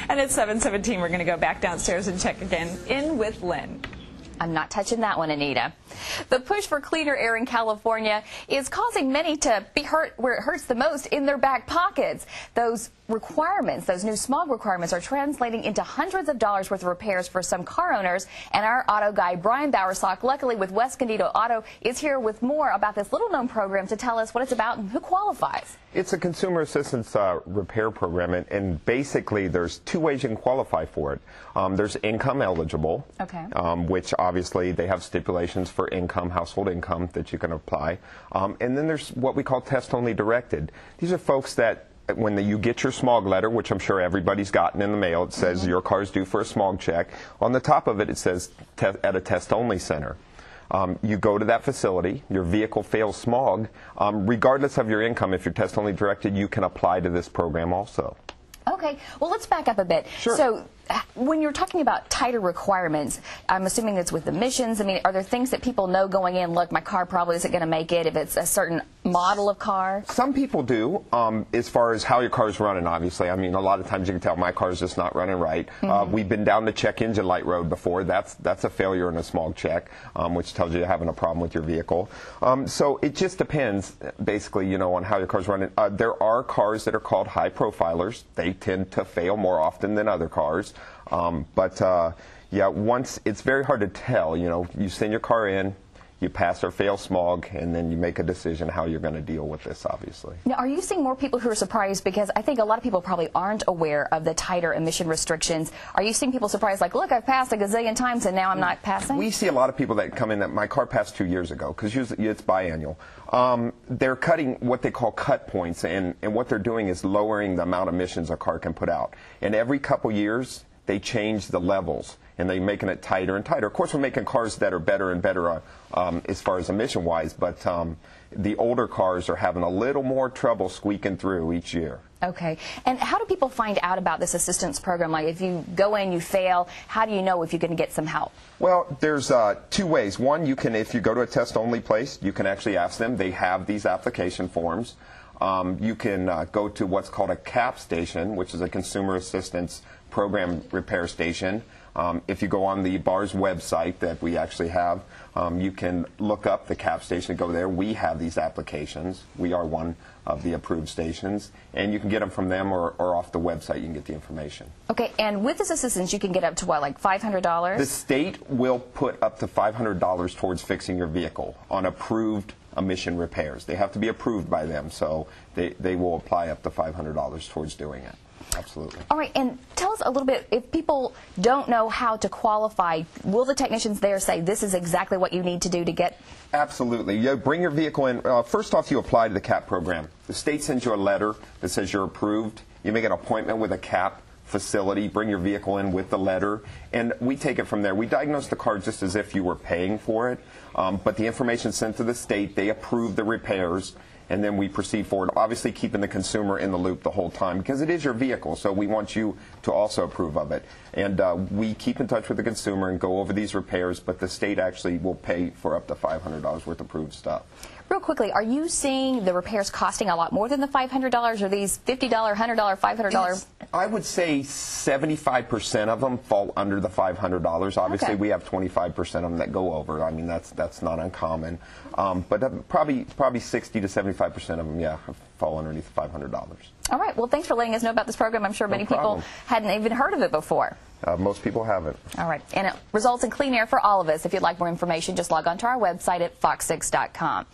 And at 7:17, we're going to go back downstairs and check again in with Lynn. I'm not touching that one, Anita. The push for cleaner air in California is causing many to be hurt where it hurts the most, in their back pockets. Those requirements, those new smog requirements, are translating into hundreds of dollars worth of repairs for some car owners. And our auto guy, Bowersock, luckily with Escondido Auto, is here with more about this little-known program to tell us what it's about and who qualifies. It's a consumer assistance repair program, and basically there's two ways you can qualify for it. There's income eligible, okay, which obviously they have stipulations for income, household income that you can apply. And then there's what we call test only directed. These are folks that when you get your smog letter, which I'm sure everybody's gotten in the mail, it says your car's due for a smog check. On the top of it, it says at a test only center. You go to that facility, your vehicle fails smog, regardless of your income. If you're test only directed, you can apply to this program also. Okay, well, let's back up a bit. Sure. So when you're talking about tighter requirements, I'm assuming it's with emissions. I mean, are there things that people know going in, look, my car probably isn't going to make it if it's a certain model of car? Some people do, as far as how your car's running, obviously. I mean, a lot of times you can tell my car's just not running right. We've been down the check engine light road before. That's a failure in a smog check, which tells you you're having a problem with your vehicle. So it just depends, basically, on how your car's running. There are cars that are called high profilers. They tend to fail more often than other cars. Yeah, once it's very hard to tell. You send your car in, you pass or fail smog, and then you make a decision how you're going to deal with this, obviously. Now, are you seeing more people who are surprised? Because I think a lot of people probably aren't aware of the tighter emission restrictions. Are you seeing people surprised, like, look, I've passed a gazillion times and now I'm not passing? We see a lot of people that come in that my car passed 2 years ago, because usually it's biannual. They're cutting what they call cut points, and what they're doing is lowering the amount of emissions a car can put out. And every couple years, they change the levels, and they're making it tighter and tighter. Of course, we're making cars that are better and better as far as emission-wise, but the older cars are having a little more trouble squeaking through each year. Okay. And how do people find out about this assistance program? Like, if you go in, you fail, how do you know if you're going to get some help? Well, there's two ways. One, if you go to a test-only place, you can actually ask them. They have these application forms. You can go to what's called a CAP station, which is a consumer assistance program repair station. If you go on the BAR's website that we actually have, you can look up the CAP station and go there. We have these applications. We are one of the approved stations, and you can get them from them or off the website. You can get the information. Okay, and with this assistance, you can get up to what, like $500? The state will put up to $500 towards fixing your vehicle on approved emission repairs. They have to be approved by them, so they will apply up to $500 towards doing it. Absolutely. All right, and tell us a little bit, if people don't know how to qualify, will the technicians there say this is exactly what you need to do to get? Absolutely. You bring your vehicle in. First off, you apply to the CAP program. The state sends you a letter that says you're approved. You make an appointment with a CAP facility, bring your vehicle in with the letter, and we take it from there. We diagnose the car just as if you were paying for it, but the information sent to the state, they approve the repairs, and then we proceed forward, obviously keeping the consumer in the loop the whole time, because it is your vehicle, so we want you to also approve of it. And we keep in touch with the consumer and go over these repairs, but the state actually will pay for up to $500 worth of approved stuff. Real quickly, are you seeing the repairs costing a lot more than the $500? Or these $50, $100, $500? I would say 75% of them fall under the $500. Obviously, okay, we have 25% of them that go over. I mean, that's not uncommon. But probably 60 to 75% of them, yeah, fall underneath the $500. All right. Well, thanks for letting us know about this program. I'm sure many people hadn't even heard of it before. Most people haven't. All right. And it results in clean air for all of us. If you'd like more information, just log on to our website at fox6.com.